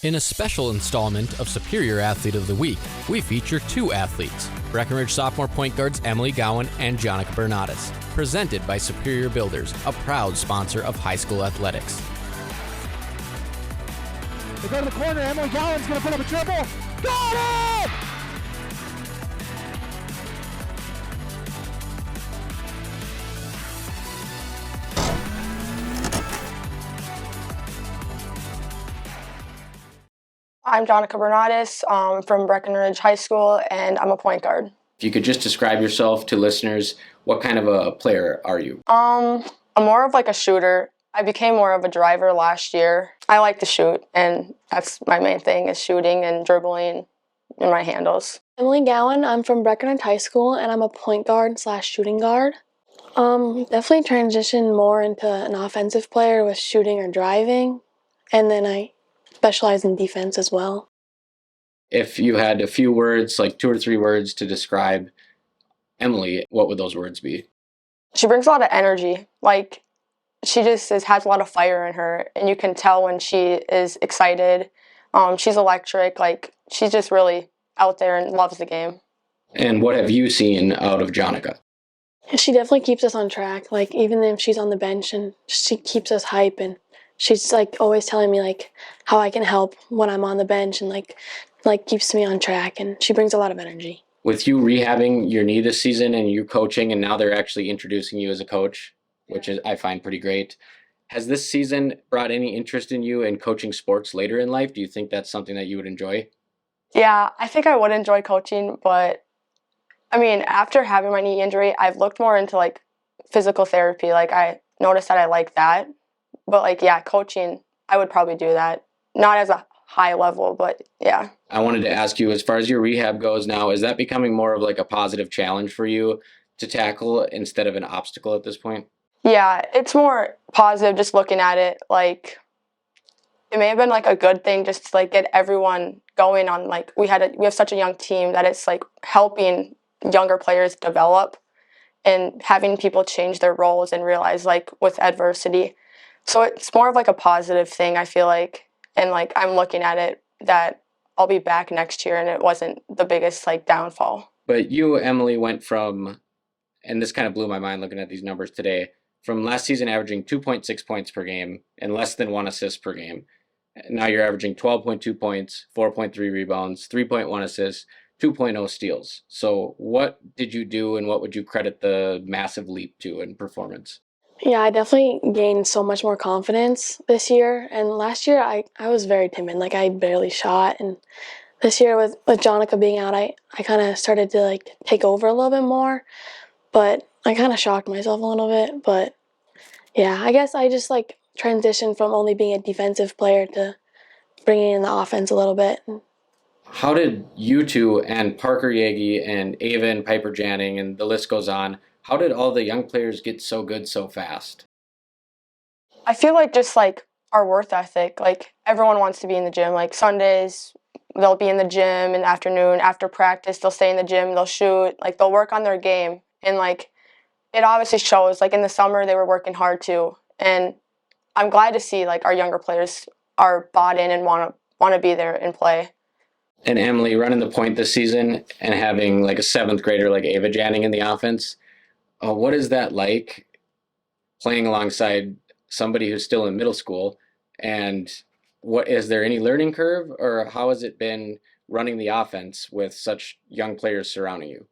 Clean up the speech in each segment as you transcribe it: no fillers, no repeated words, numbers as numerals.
In a special installment of Superior Athlete of the Week, we feature two athletes, Breckenridge sophomore point guards Emily Gowin and Johnica Bernotas, presented by Superior Builders, a proud sponsor of high school athletics. They go to the corner, Emily Gowin's going to put up a triple. Got it! I'm Johnica Bernotas from Breckenridge High School, and I'm a point guard. If you could just describe yourself to listeners, what kind of a player are you? I'm more of like a shooter. I became more of a driver last year. I like to shoot, and that's my main thing is shooting and dribbling and my handles. Emily Gowin, I'm from Breckenridge High School, and I'm a point guard / shooting guard. Definitely transitioned more into an offensive player with shooting or driving, and then I specialize in defense as well. If you had a few words, like 2 or 3 words to describe Emily, what would those words be? She brings a lot of energy. Like, she just has a lot of fire in her, and you can tell when she is excited. She's electric. Like, she's just really out there and loves the game. And what have you seen out of Johnica? She definitely keeps us on track. Like, even if she's on the bench, and she keeps us hype, and she's like always telling me like how I can help when I'm on the bench, and like keeps me on track, and she brings a lot of energy. With you rehabbing your knee this season and you coaching, and now they're actually introducing you as a coach, which is I find pretty great. Has this season brought any interest in you in coaching sports later in life? Do you think that's something that you would enjoy? Yeah, I think I would enjoy coaching, but I mean, after having my knee injury, I've looked more into like physical therapy. Like, I noticed that I like that. But like, yeah, coaching, I would probably do that. Not as a high level, but yeah. I wanted to ask you, as far as your rehab goes now, is that becoming more of like a positive challenge for you to tackle instead of an obstacle at this point? Yeah, it's more positive just looking at it. Like, it may have been like a good thing just to like get everyone going on. Like, we have such a young team that it's like helping younger players develop and having people change their roles and realize like with adversity. So it's more of like a positive thing, I feel like. And like, I'm looking at it that I'll be back next year and it wasn't the biggest like downfall. But you, Emily, went from, and this kind of blew my mind looking at these numbers today, from last season averaging 2.6 points per game and less than 1 assist per game. Now you're averaging 12.2 points, 4.3 rebounds, 3.1 assists, 2.0 steals. So what did you do, and what would you credit the massive leap to in performance? Yeah, I definitely gained so much more confidence this year. And last year, I was very timid. Like, I barely shot. And this year, with Johnica being out, I kind of started to, like, take over a little bit more. But I kind of shocked myself a little bit. But, yeah, I guess I just, like, transitioned from only being a defensive player to bringing in the offense a little bit. How did you two and Parker Yagi and Ava and Piper Janning, and the list goes on, how did all the young players get so good so fast? I feel like just like our work ethic, like everyone wants to be in the gym. Like Sundays, they'll be in the gym in the afternoon. After practice, they'll stay in the gym, they'll shoot. Like, they'll work on their game. And like, it obviously shows. Like, in the summer, they were working hard too. And I'm glad to see like our younger players are bought in and want to be there and play. And Emily, running the point this season and having like a 7th grader like Ava Janning in the offense, what is that like, playing alongside somebody who's still in middle school? And what is there any learning curve, or how has it been running the offense with such young players surrounding you?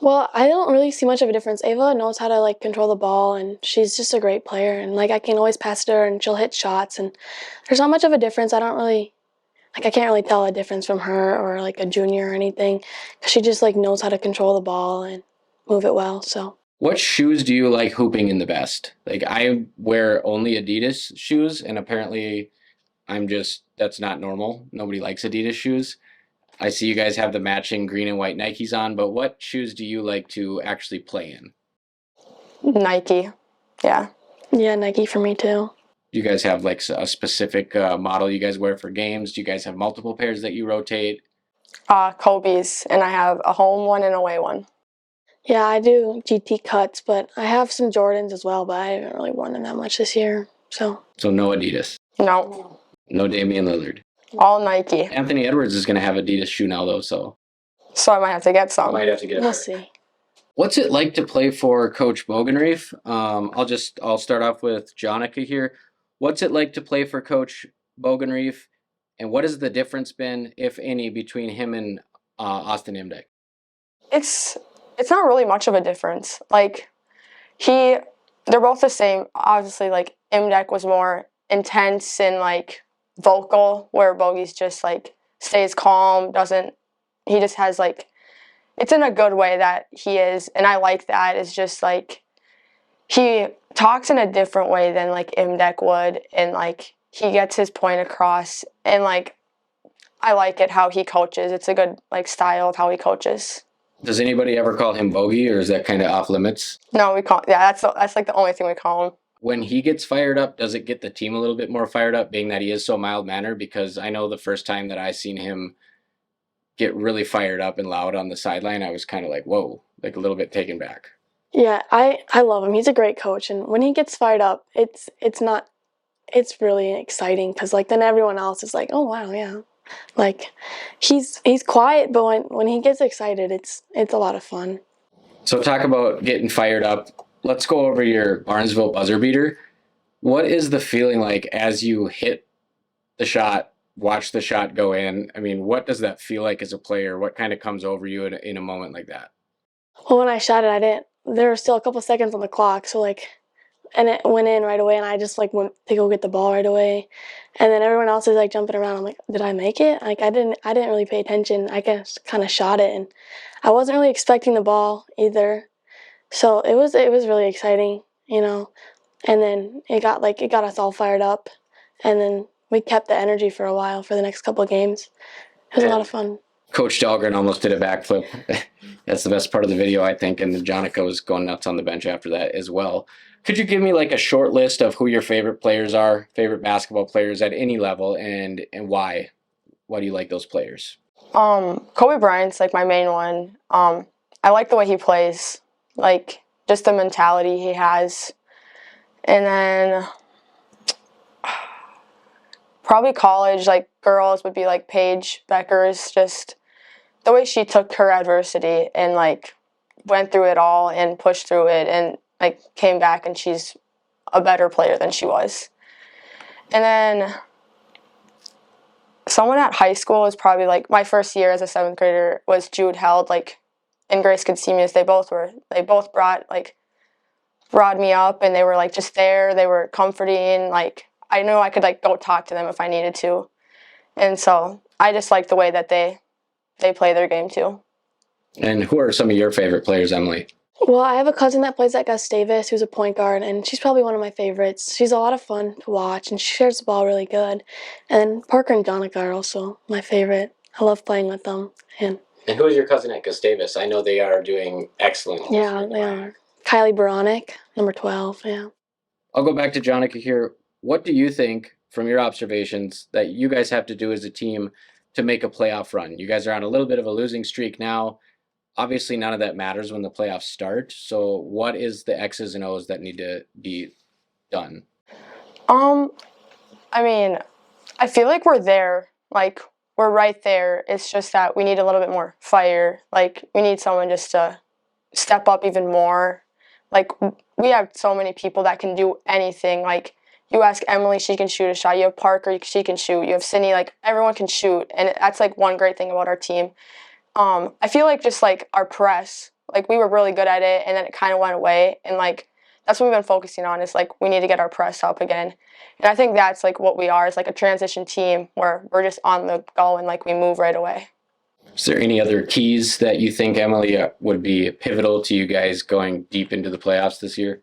Well, I don't really see much of a difference. Ava knows how to like control the ball, and she's just a great player. And like, I can always pass it to her, and she'll hit shots. And there's not much of a difference. I can't really tell a difference from her or like a junior or anything, because she just like knows how to control the ball and move it well. So. What shoes do you like hooping in the best? Like, I wear only Adidas shoes, and apparently that's not normal. Nobody likes Adidas shoes. I see you guys have the matching green and white Nikes on, but what shoes do you like to actually play in? Nike, yeah. Yeah, Nike for me too. Do you guys have like a specific model you guys wear for games? Do you guys have multiple pairs that you rotate? Kobe's, and I have a home one and away one. Yeah, I do GT cuts, but I have some Jordans as well, but I haven't really worn them that much this year. So no Adidas? No. No Damian Lillard? All Nike. Anthony Edwards is going to have Adidas shoe now, though, so So I might have to get some. might have to get it. We'll see. What's it like to play for Coach Bogenreef? I'll start off with Johnica here. What's it like to play for Coach Bogenreef, and what has the difference been, if any, between him and Austin Imdek? It's not really much of a difference. Like they're both the same. Obviously, like Imdek was more intense and like vocal, where Bogey's just like stays calm, he just has like, it's in a good way that he is, and I like that. It's just like he talks in a different way than like Imdek would, and like he gets his point across, and like I like it how he coaches. It's a good like style of how he coaches. Does anybody ever call him Bogey, or is that kind of off limits? No, we call that's like the only thing we call him. When he gets fired up, does it get the team a little bit more fired up, being that he is so mild-mannered? Because I know the first time that I seen him get really fired up and loud on the sideline, I was kind of like, whoa, like a little bit taken back. Yeah, I love him. He's a great coach, and when he gets fired up, it's really exciting because like then everyone else is like, oh wow, yeah, like he's quiet, but when he gets excited, it's a lot of fun. So talk about getting fired up. Let's go over your Barnesville buzzer beater. What is the feeling like as you hit the shot, watch the shot go in? I mean, what does that feel like as a player? What kind of comes over you in a moment like that? Well, when I shot it, there were still a couple seconds on the clock, so like, and it went in right away, and I just like went to go get the ball right away, and then everyone else is like jumping around. I'm like, did I make it? Like I didn't really pay attention. I just kind of shot it, and I wasn't really expecting the ball either, so it was really exciting, you know, and then it got us all fired up, and then we kept the energy for a while for the next couple of games. It was a lot of fun. Coach Dahlgren almost did a backflip. That's the best part of the video, I think, and Johnica was going nuts on the bench after that as well. Could you give me like a short list of who your favorite players are, favorite basketball players at any level, and why? Why do you like those players? Kobe Bryant's like my main one. I like the way he plays, like just the mentality he has, and then probably college, like girls would be like Paige Beckers, just the way she took her adversity and like went through it all and pushed through it and like came back, and she's a better player than she was. And then someone at high school was probably like my first year as a 7th grader was Jude Held, like, and Grace Consemius. They both brought me up, and they were like just there. They were comforting. Like I knew I could like go talk to them if I needed to, and so I just like the way that they play their game too. And who are some of your favorite players, Emily? Well, I have a cousin that plays at Gustavus who's a point guard, and she's probably one of my favorites. She's a lot of fun to watch, and she shares the ball really good. And Parker and Johnica are also my favorite. I love playing with them. And who is your cousin at Gustavus? I know they are doing excellent. yeah, they are. Kylie Baronic, number 12, yeah. I'll go back to Johnica here. What do you think, from your observations, that you guys have to do as a team to make a playoff run? You guys are on a little bit of a losing streak now. Obviously, none of that matters when the playoffs start. So what is the X's and O's that need to be done? I mean, I feel like we're there. Like, we're right there. It's just that we need a little bit more fire. Like, we need someone just to step up even more. Like, we have so many people that can do anything. Like, you ask Emily, she can shoot a shot. You have Parker, she can shoot. You have Sydney, like, everyone can shoot. And that's, like, one great thing about our team. I feel like just, like, our press, like, we were really good at it, and then it kind of went away. And, like, that's what we've been focusing on is, like, we need to get our press up again. And I think that's, like, what we are. It's, like, a transition team where we're just on the go and, like, we move right away. Is there any other keys that you think, Emily, would be pivotal to you guys going deep into the playoffs this year?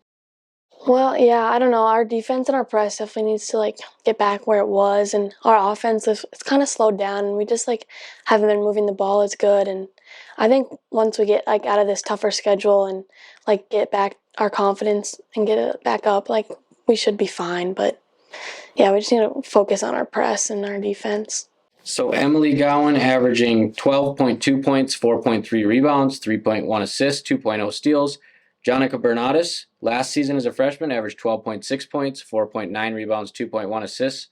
Well, yeah, I don't know. Our defense and our press definitely needs to, like, get back where it was. And our offense, it's kind of slowed down. And we just, like, haven't been moving the ball as good. And I think once we get, like, out of this tougher schedule and, like, get back our confidence and get it back up, like, we should be fine. But, yeah, we just need to focus on our press and our defense. So Emily Gowin averaging 12.2 points, 4.3 rebounds, 3.1 assists, 2.0 steals. Johnica Bernotas, last season as a freshman, averaged 12.6 points, 4.9 rebounds, 2.1 assists.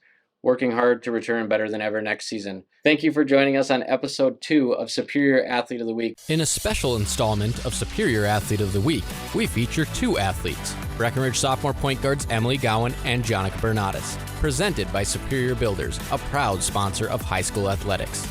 working hard to return better than ever next season. Thank you for joining us on episode 2 of Superior Athlete of the Week. In a special installment of Superior Athlete of the Week, we feature 2 athletes, Breckenridge sophomore point guards Emily Gowin and Johnica Bernotas, presented by Superior Builders, a proud sponsor of high school athletics.